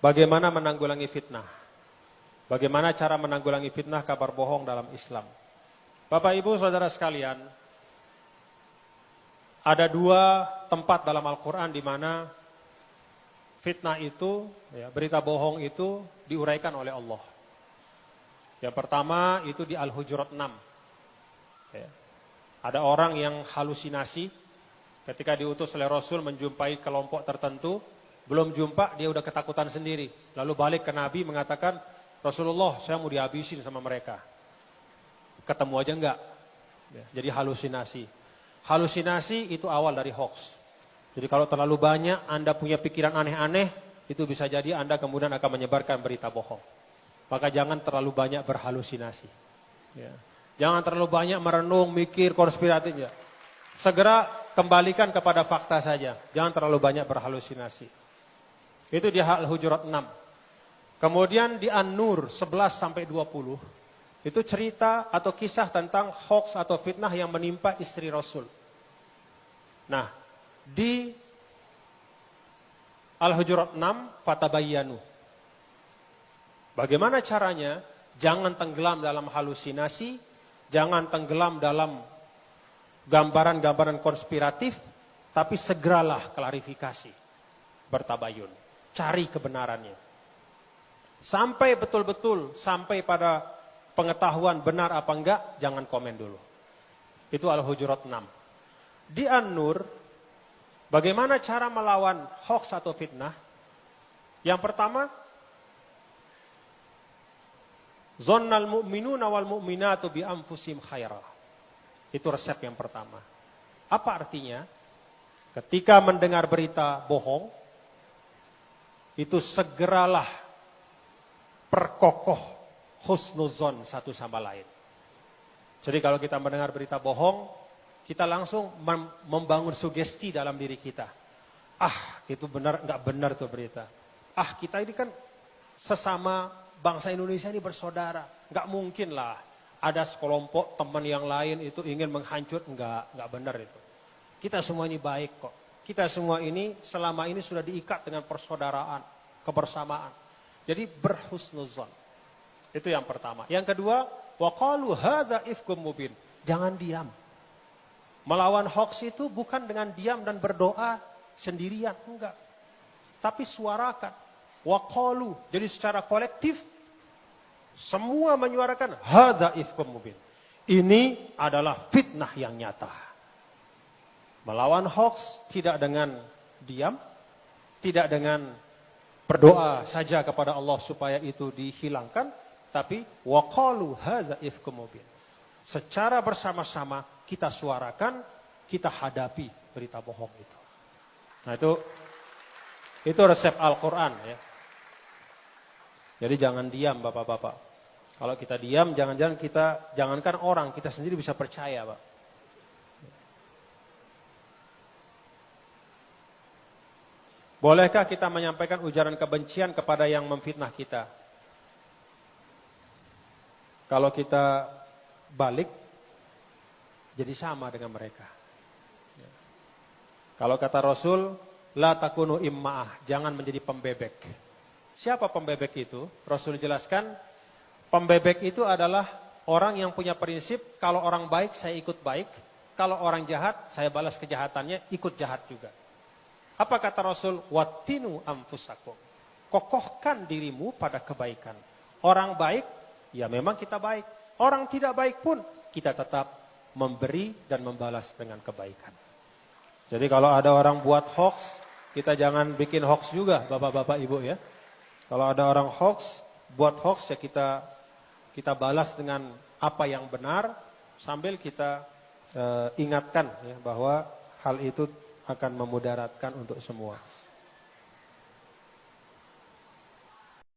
Bagaimana menanggulangi fitnah? Bagaimana cara menanggulangi fitnah kabar bohong dalam Islam? Bapak Ibu Saudara sekalian, ada dua tempat dalam Al-Quran di mana fitnah itu, berita bohong itu diuraikan oleh Allah. Yang pertama itu di Al-Hujurat 6. Ada orang yang halusinasi ketika diutus oleh Rasul menjumpai kelompok tertentu, belum jumpa dia udah ketakutan sendiri. Lalu balik ke Nabi mengatakan, Rasulullah saya mau dihabisin sama mereka. Ketemu aja enggak. Jadi halusinasi. Halusinasi itu awal dari hoax. Jadi kalau terlalu banyak Anda punya pikiran aneh-aneh, itu bisa jadi Anda kemudian akan menyebarkan berita bohong. Maka jangan terlalu banyak berhalusinasi. Jangan terlalu banyak merenung, mikir, konspiratif. Segera kembalikan kepada fakta saja. Jangan terlalu banyak berhalusinasi. Itu di Al-Hujurat 6. Kemudian di An-Nur 11-20. Itu cerita atau kisah tentang hoax atau fitnah yang menimpa istri Rasul. Nah, di Al-Hujurat 6, fatabayyanu. Bagaimana caranya? Jangan tenggelam dalam halusinasi, jangan tenggelam dalam gambaran-gambaran konspiratif, tapi segeralah klarifikasi, bertabayun, cari kebenarannya. Sampai betul-betul, sampai pada pengetahuan benar apa enggak, jangan komen dulu. Itu Al-Hujurat 6. Di An-Nur, bagaimana cara melawan hoax atau fitnah? Yang pertama, Zonnal mu'minuna wal mu'minatu bi anfusihim khaira. Itu resep yang pertama. Apa artinya? Ketika mendengar berita bohong, itu segeralah perkokoh husnuzon satu sama lain. Jadi kalau kita mendengar berita bohong, kita langsung membangun sugesti dalam diri kita. Ah, itu benar, enggak benar tuh berita. Ah, kita ini kan sesama bangsa Indonesia ini bersaudara. Enggak mungkin lah ada sekelompok teman yang lain itu ingin menghancur. Enggak benar itu. Kita semua ini baik kok. Kita semua ini selama ini sudah diikat dengan persaudaraan, kebersamaan. Jadi berhusnuzon. Itu yang pertama. Yang kedua, waqalu hadza ifkum mubin. Jangan diam. Melawan hoax itu bukan dengan diam dan berdoa sendirian, enggak. Tapi suarakan. Waqalu, jadi secara kolektif semua menyuarakan hadza ifkum mubin. Ini adalah fitnah yang nyata. Melawan hoax tidak dengan diam, tidak dengan berdoa saja kepada Allah supaya itu dihilangkan, tapi waqalu hadza ifkum mubin. Secara bersama-sama kita suarakan, kita hadapi berita bohong itu. Nah itu resep Al-Quran ya. Jadi jangan diam Bapak-bapak. Kalau kita diam, jangankan orang, kita sendiri bisa percaya Pak. Bolehkah kita menyampaikan ujaran kebencian kepada yang memfitnah kita? Kalau kita balik, jadi sama dengan mereka. Kalau kata Rasul, la takunu imma'ah, jangan menjadi pembebek. Siapa pembebek itu? Rasul jelaskan, pembebek itu adalah orang yang punya prinsip, kalau orang baik saya ikut baik, kalau orang jahat saya balas kejahatannya, ikut jahat juga. Apa kata Rasul? Wattinu anfusakum. Kokohkan dirimu pada kebaikan. Orang baik, ya memang kita baik. Orang tidak baik pun, kita tetap memberi dan membalas dengan kebaikan. Jadi kalau ada orang buat hoax, kita jangan bikin hoax juga Bapak-bapak Ibu ya. Kalau ada orang hoax, buat hoax ya kita balas dengan apa yang benar sambil kita ingatkan ya, bahwa hal itu akan memudaratkan untuk semua.